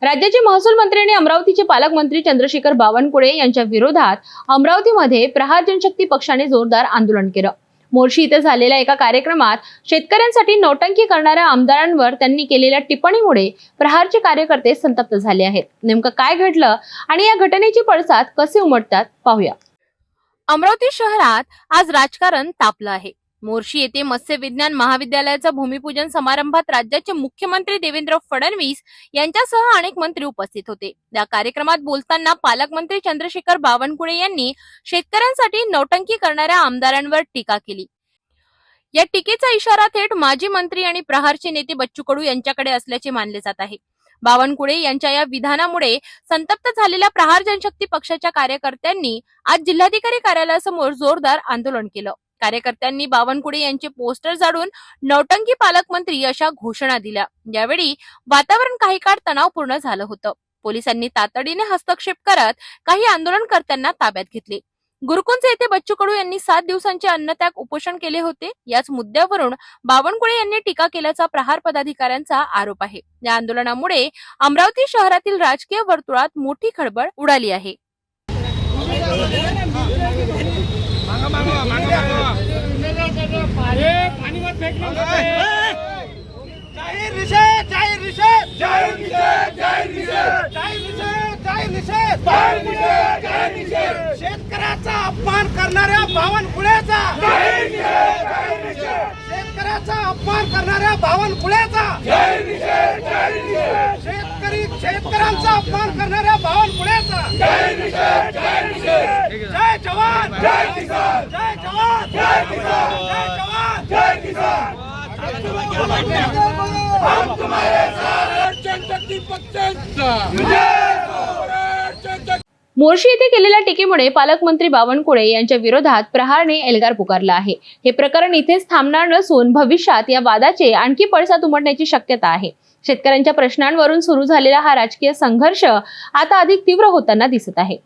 राज्याचे महसूल मंत्री आणि अमरावतीचे पालकमंत्री चंद्रशेखर बावनकुळे यांच्या विरोधात अमरावतीमध्ये प्रहार जनशक्ती पक्षाने जोरदार आंदोलन केलं। मोर्शी इथे झालेल्या एका कार्यक्रमात शेतकऱ्यांसाठी नौटंकी करणाऱ्या आमदारांवर त्यांनी केलेल्या टिप्पणीमुळे प्रहारचे कार्यकर्ते संतप्त झाले आहेत। नेमकं काय घडलं आणि या घटनेची पडसाद कसे उमटतात पाहूया। अमरावती शहरात आज राजकारण तापलं आहे। मोर्शी येथे मत्स्य विज्ञान महाविद्यालयाच्या भूमिपूजन समारंभात राज्याचे मुख्यमंत्री देवेंद्र फडणवीस यांच्यासह अनेक मंत्री उपस्थित होते। या कार्यक्रमात बोलताना पालकमंत्री चंद्रशेखर बावनकुळे यांनी शेतकऱ्यांसाठी नौटंकी करणाऱ्या आमदारांवर टीका केली। या टीकेचा इशारा थेट माजी मंत्री आणि प्रहारचे नेते बच्चू कडू यांच्याकडे असल्याचे मानले जात आहे। बावनकुळे यांच्या या विधानामुळे संतप्त झालेल्या प्रहार जनशक्ती पक्षाच्या कार्यकर्त्यांनी आज जिल्हाधिकारी कार्यालयासमोर जोरदार आंदोलन केलं। कार्यकर्त्यांनी बावनकुळे यांचे पोस्टर जाळून नौटंकी पालकमंत्री अशा घोषणा दिल्या। यावेळी वातावरण काही काळ तणावपूर्ण झालं होतं। पोलिसांनी तातडीने हस्तक्षेप करत काही आंदोलनकर्त्यांना ताब्यात घेतले। गुरुकुंज येथे बच्चू कडू यांनी 7 दिवसांचे अन्नत्याग उपोषण केले होते। याच मुद्द्यावरून बावनकुळे यांनी टीका केल्याचा प्रहार पदाधिकाऱ्यांचा आरोप आहे। या आंदोलनामुळे अमरावती शहरातील राजकीय वर्तुळात मोठी खळबळ उडाली आहे। शेतकऱ्याचा अपमान करणाऱ्या बावनकुळेचा, शेतकऱ्याचा अपमान करणाऱ्या बावनकुळेचा, शेतकऱ्यांचा अपमान करणाऱ्या बावनकुळेचा जय जवान, जय किसान, जय जवान, जय किसान, जय जवान, जय किसान। हम तुम्हारे साथ जनशक्ती पक्षाचा मोर्शी येथे केलेल्या टीकेमुळे पालकमंत्री बावनकुळे यांच्या विरोधात प्रहारने एल्गार पुकारला आहे। हे प्रकरण इथेच थांबणार नसून भविष्यात या वादाचे आणखी पडसाद उमटण्याची शक्यता आहे। शेतकऱ्यांच्या प्रश्नांवरून सुरू झालेला हा राजकीय संघर्ष आता अधिक तीव्र होताना दिसत आहे।